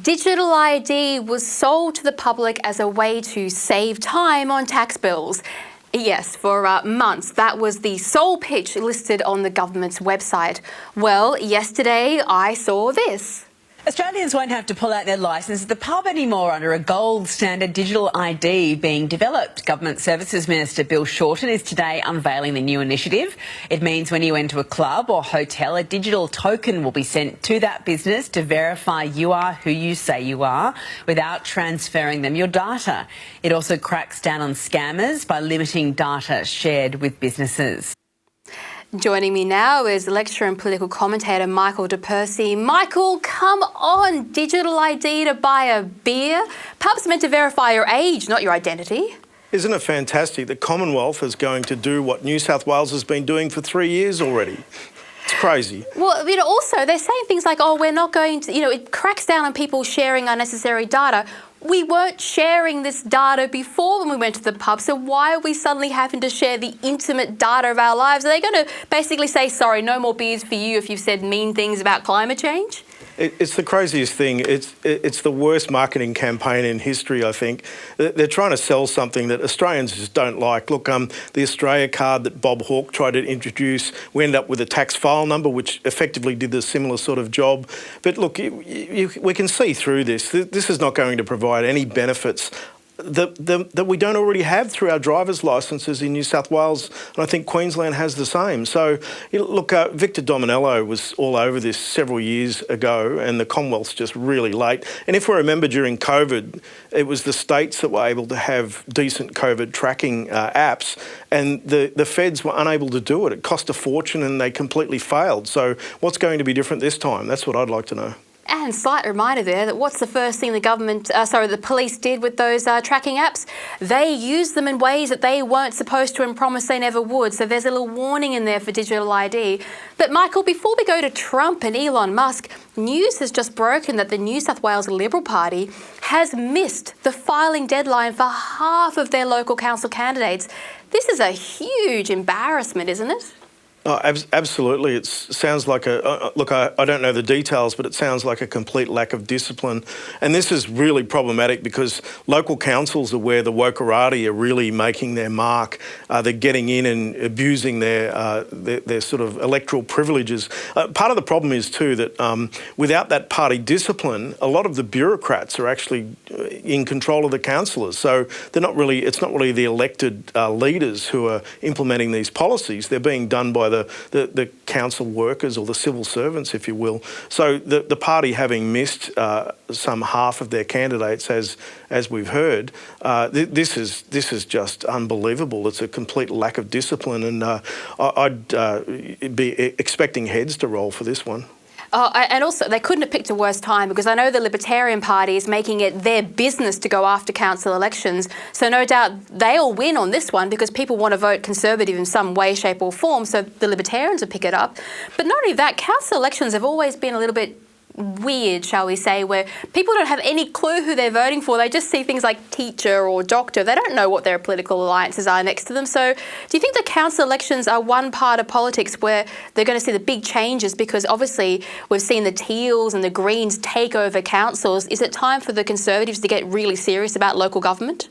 Digital ID was sold to the public as a way to save time on tax bills. Yes, for months. That was the sole pitch listed on the government's website. Well, yesterday I saw this. Australians won't have to pull out their licence at the pub anymore under a gold standard digital ID being developed. Government Services Minister Bill Shorten is today unveiling the new initiative. It means when you enter a club or hotel, a digital token will be sent to that business to verify you are who you say you are without transferring them your data. It also cracks down on scammers by limiting data shared with businesses. Joining me now is lecturer and political commentator Michael de Percy. Michael, come on, digital ID to buy a beer? Pub's meant to verify your age, not your identity. Isn't it fantastic? The Commonwealth is going to do what New South Wales has been doing for 3 years already. It's crazy. Well, also they're saying things like, oh, we're not going to, it cracks down on people sharing unnecessary data. We weren't sharing this data before when we went to the pub, so why are we suddenly having to share the intimate data of our lives? Are they going to basically say, sorry, no more beers for you if you've said mean things about climate change? It's the craziest thing. It's the worst marketing campaign in history, I think. They're trying to sell something that Australians just don't like. Look, the Australia card that Bob Hawke tried to introduce, we ended up with a tax file number, which effectively did the similar sort of job. But look, we can see through this. This is not going to provide any benefits that we don't already have through our driver's licences in New South Wales, and I think Queensland has the same. So, look, Victor Dominello was all over this several years ago, and the Commonwealth's just really late. And if we remember during COVID, it was the states that were able to have decent COVID tracking apps, and the feds were unable to do it. It cost a fortune and they completely failed. So what's going to be different this time? That's what I'd like to know. And slight reminder there that what's the first thing the police did with those tracking apps? They used them in ways that they weren't supposed to and promised they never would. So there's a little warning in there for digital ID. But Michael, before we go to Trump and Elon Musk, news has just broken that the New South Wales Liberal Party has missed the filing deadline for half of their local council candidates. This is a huge embarrassment, isn't it? Oh, absolutely. It sounds like look, I don't know the details, but it sounds like a complete lack of discipline. And this is really problematic because local councils are where the wokerati are really making their mark. They're getting in and abusing their sort of electoral privileges. Part of the problem is too that without that party discipline, a lot of the bureaucrats are actually in control of the councillors. So it's not really the elected leaders who are implementing these policies. They're being done by the council workers or the civil servants, if you will. So the party having missed some half of their candidates, as we've heard, this is just unbelievable. It's a complete lack of discipline, and I'd be expecting heads to roll for this one. And also, they couldn't have picked a worse time because I know the Libertarian Party is making it their business to go after council elections. So no doubt they'll win on this one because people want to vote Conservative in some way, shape or form. So the Libertarians will pick it up. But not only that, council elections have always been a little bit weird, shall we say, where people don't have any clue who they're voting for. They just see things like teacher or doctor. They don't know what their political alliances are next to them. So do you think the council elections are one part of politics where they're going to see the big changes? Because obviously we've seen the Teals and the Greens take over councils. Is it time for the Conservatives to get really serious about local government?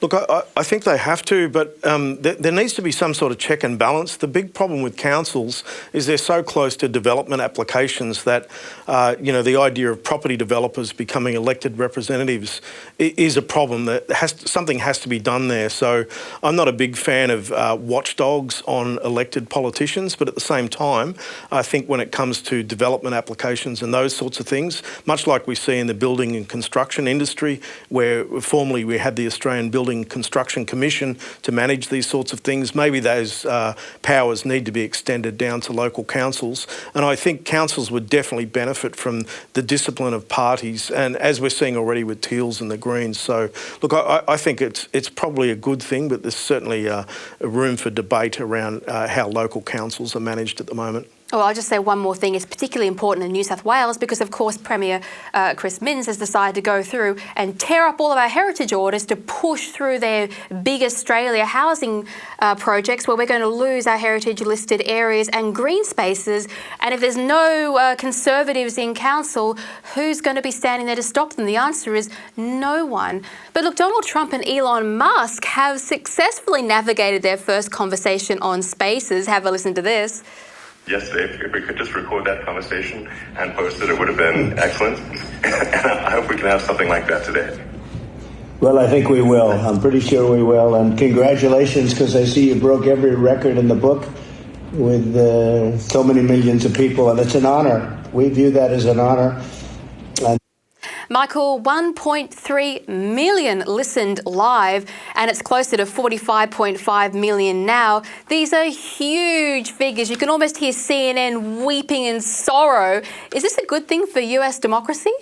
Look, I think they have to, but there needs to be some sort of check and balance. The big problem with councils is they're so close to development applications that, the idea of property developers becoming elected representatives is a problem. Something has to be done there. So I'm not a big fan of watchdogs on elected politicians, but at the same time, I think when it comes to development applications and those sorts of things, much like we see in the building and construction industry, where formerly we had the Australian Building Construction Commission to manage these sorts of things. Maybe those powers need to be extended down to local councils. And I think councils would definitely benefit from the discipline of parties, and as we're seeing already with Teals and the Greens. So, look, I think it's probably a good thing, but there's certainly a room for debate around how local councils are managed at the moment. Oh, I'll just say one more thing. It's particularly important in New South Wales because, of course, Premier Chris Minns has decided to go through and tear up all of our heritage orders to push through their big Australia housing projects where we're going to lose our heritage listed areas and green spaces. And if there's no Conservatives in council, who's going to be standing there to stop them? The answer is no one. But look, Donald Trump and Elon Musk have successfully navigated their first conversation on spaces. Have a listen to this. Yesterday, if we could just record that conversation and post it, it would have been excellent. And I hope we can have something like that today. Well, I think we will. I'm pretty sure we will. And congratulations, because I see you broke every record in the book with so many millions of people. And it's an honor. We view that as an honor. Michael, 1.3 million listened live, and it's closer to 45.5 million now. These are huge figures. You can almost hear CNN weeping in sorrow. Is this a good thing for US democracy?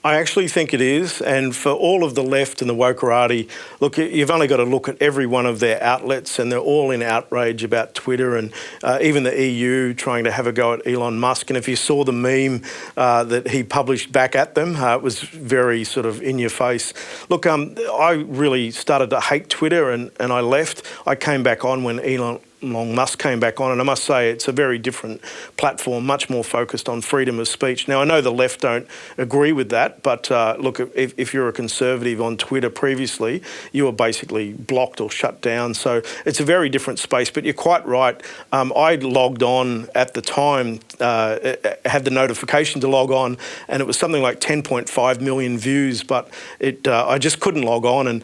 I actually think it is, and for all of the left and the wokerati, look, you've only got to look at every one of their outlets, and they're all in outrage about Twitter, and even the EU trying to have a go at Elon Musk. And if you saw the meme that he published back at them, it was very sort of in your face. Look, I really started to hate Twitter, and I left. I came back on when Elon Musk came back on, and I must say it's a very different platform, much more focused on freedom of speech. Now, I know the left don't agree with that, but look, if you're a Conservative on Twitter previously, you were basically blocked or shut down. So it's a very different space, but you're quite right. I logged on at the time, had the notification to log on, and it was something like 10.5 million views, but I just couldn't log on, and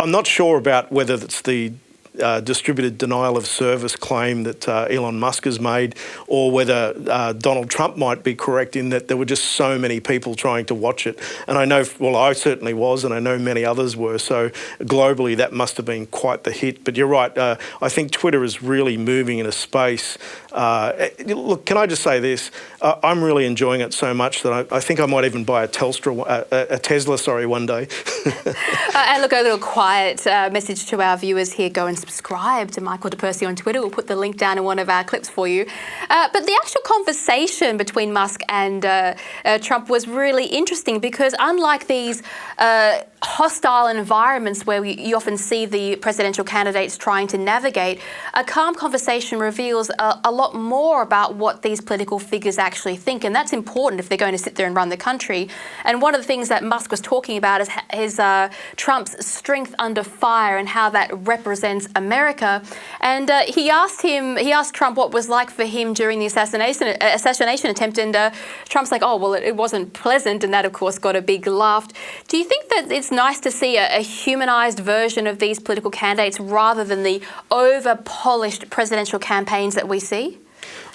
I'm not sure about whether it's the distributed denial of service claim that Elon Musk has made, or whether Donald Trump might be correct in that there were just so many people trying to watch it. And I know, well, I certainly was, and I know many others were. So globally, that must have been quite the hit. But you're right. I think Twitter is really moving in a space. Look, can I just say this? I'm really enjoying it so much that I think I might even buy a Tesla one day. And look, a little quiet message to our viewers here. Go and subscribe to Michael de Percy on Twitter. We'll put the link down in one of our clips for you. But the actual conversation between Musk and Trump was really interesting because unlike these hostile environments where you often see the presidential candidates trying to navigate, a calm conversation reveals a lot more about what these political figures actually think, and that's important if they're going to sit there and run the country. And one of the things that Musk was talking about is Trump's strength under fire and how that represents America. And he asked Trump what it was like for him during the assassination attempt, and Trump's like, oh, well, it wasn't pleasant, and that, of course, got a big laugh. Do you think that it's nice to see a humanised version of these political candidates rather than the over-polished presidential campaigns that we see?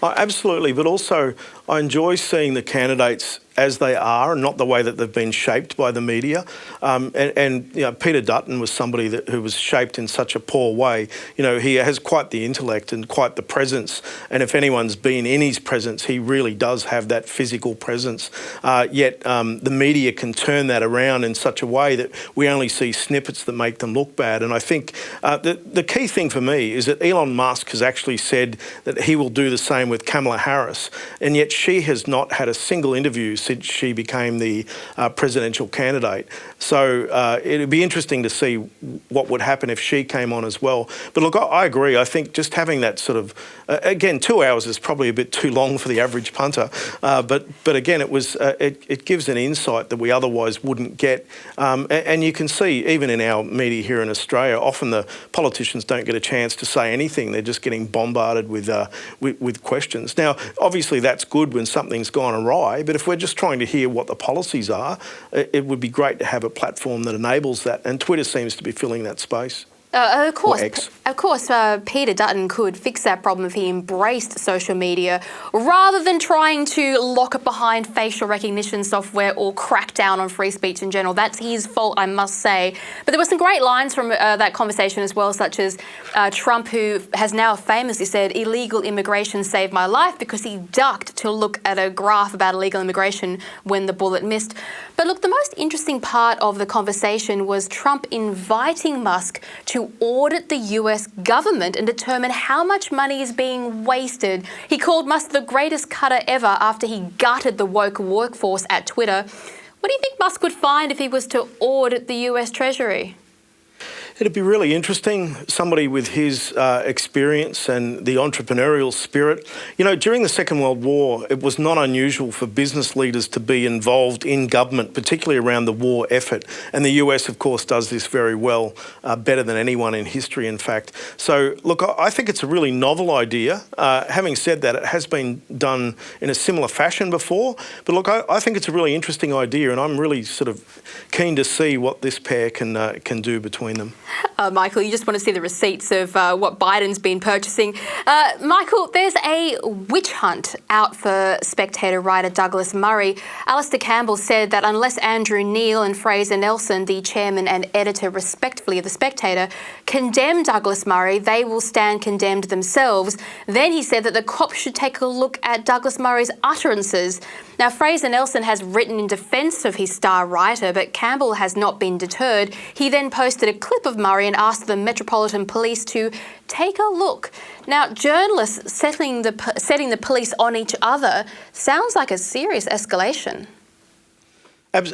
Absolutely, but also I enjoy seeing the candidates as they are and not the way that they've been shaped by the media. And you know, Peter Dutton was somebody who was shaped in such a poor way. You know, he has quite the intellect and quite the presence. And if anyone's been in his presence, he really does have that physical presence. Yet the media can turn that around in such a way that we only see snippets that make them look bad. And I think the key thing for me is that Elon Musk has actually said that he will do the same with Kamala Harris. And yet she has not had a single interview since she became the presidential candidate. So it'd be interesting to see what would happen if she came on as well. But look, I agree. I think just having that sort of, again, 2 hours is probably a bit too long for the average punter. But again, it gives an insight that we otherwise wouldn't get. And you can see, even in our media here in Australia, often the politicians don't get a chance to say anything. They're just getting bombarded with questions. Now, obviously, that's good when something's gone awry. But if we're just trying to hear what the policies are, it would be great to have a platform that enables that, and Twitter seems to be filling that space. Of course, Peter Dutton could fix that problem if he embraced social media rather than trying to lock it behind facial recognition software or crack down on free speech in general. That's his fault, I must say. But there were some great lines from that conversation as well, such as Trump, who has now famously said, illegal immigration saved my life, because he ducked to look at a graph about illegal immigration when the bullet missed. But look, the most interesting part of the conversation was Trump inviting Musk to to audit the US government and determine how much money is being wasted. He called Musk the greatest cutter ever after he gutted the woke workforce at Twitter. What do you think Musk would find if he was to audit the US Treasury? It'd be really interesting, somebody with his experience and the entrepreneurial spirit. You know, during the Second World War, it was not unusual for business leaders to be involved in government, particularly around the war effort. And the US, of course, does this very well, better than anyone in history, in fact. So, look, I think it's a really novel idea. Having said that, it has been done in a similar fashion before. But look, I think it's a really interesting idea, and I'm really sort of keen to see what this pair can do between them. Michael, you just want to see the receipts of what Biden's been purchasing. Michael, there's a witch hunt out for Spectator writer Douglas Murray. Alistair Campbell said that unless Andrew Neil and Fraser Nelson, the chairman and editor respectively of The Spectator, condemn Douglas Murray, they will stand condemned themselves. Then he said that the cops should take a look at Douglas Murray's utterances. Now, Fraser Nelson has written in defence of his star writer, but Campbell has not been deterred. He then posted a clip of Murray and asked the Metropolitan Police to take a look. Now, journalists setting the police on each other sounds like a serious escalation.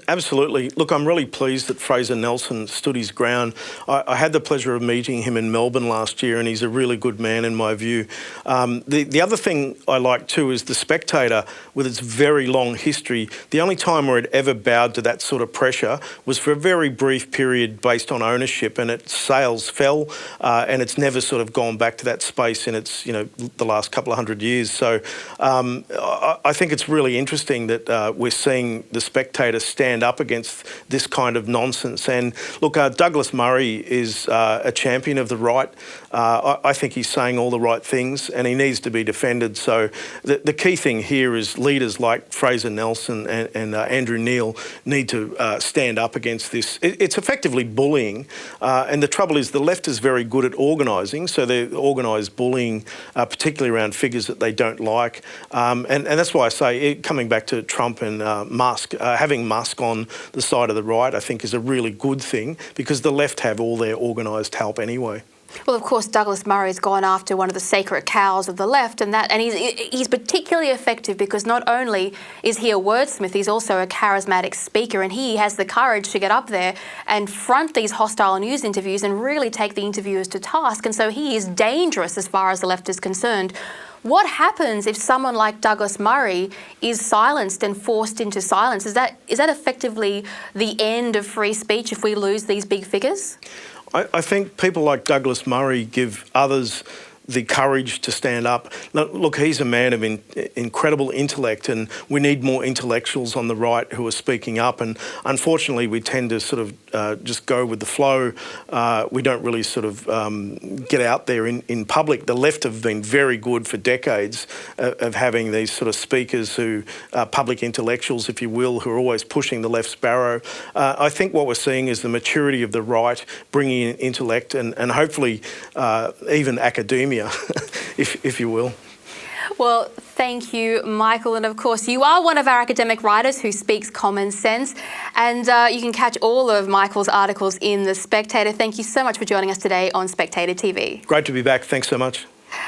Absolutely. Look, I'm really pleased that Fraser Nelson stood his ground. I had the pleasure of meeting him in Melbourne last year, and he's a really good man in my view. The other thing I like too is The Spectator, with its very long history. The only time where it ever bowed to that sort of pressure was for a very brief period based on ownership, and its sales fell, and it's never sort of gone back to that space in its, the last couple of 100 years. So I think it's really interesting that we're seeing The Spectator stand up against this kind of nonsense. And look, Douglas Murray is a champion of the right. I think he's saying all the right things, and he needs to be defended. So the key thing here is leaders like Fraser Nelson and Andrew Neil need to stand up against this. It's effectively bullying, and the trouble is the left is very good at organising, so they organise bullying, particularly around figures that they don't like. And that's why I say, coming back to Trump and Musk, having Musk on the side of the right, I think, is a really good thing, because the left have all their organised help anyway. Well, of course, Douglas Murray's gone after one of the sacred cows of the left, and he's particularly effective because not only is he a wordsmith, he's also a charismatic speaker, and he has the courage to get up there and front these hostile news interviews and really take the interviewers to task. And so he is dangerous as far as the left is concerned. What happens if someone like Douglas Murray is silenced and forced into silence? Is that effectively the end of free speech if we lose these big figures? I think people like Douglas Murray give others the courage to stand up. Look, he's a man of incredible intellect, and we need more intellectuals on the right who are speaking up. And unfortunately, we tend to sort of just go with the flow. We don't really sort of get out there in public. The left have been very good for decades of having these sort of speakers who are public intellectuals, if you will, who are always pushing the left's barrow. I think what we're seeing is the maturity of the right bringing in intellect and hopefully even academia, if you will. Well, thank you, Michael. And of course, you are one of our academic writers who speaks common sense. And you can catch all of Michael's articles in The Spectator. Thank you so much for joining us today on Spectator TV. Great to be back. Thanks so much.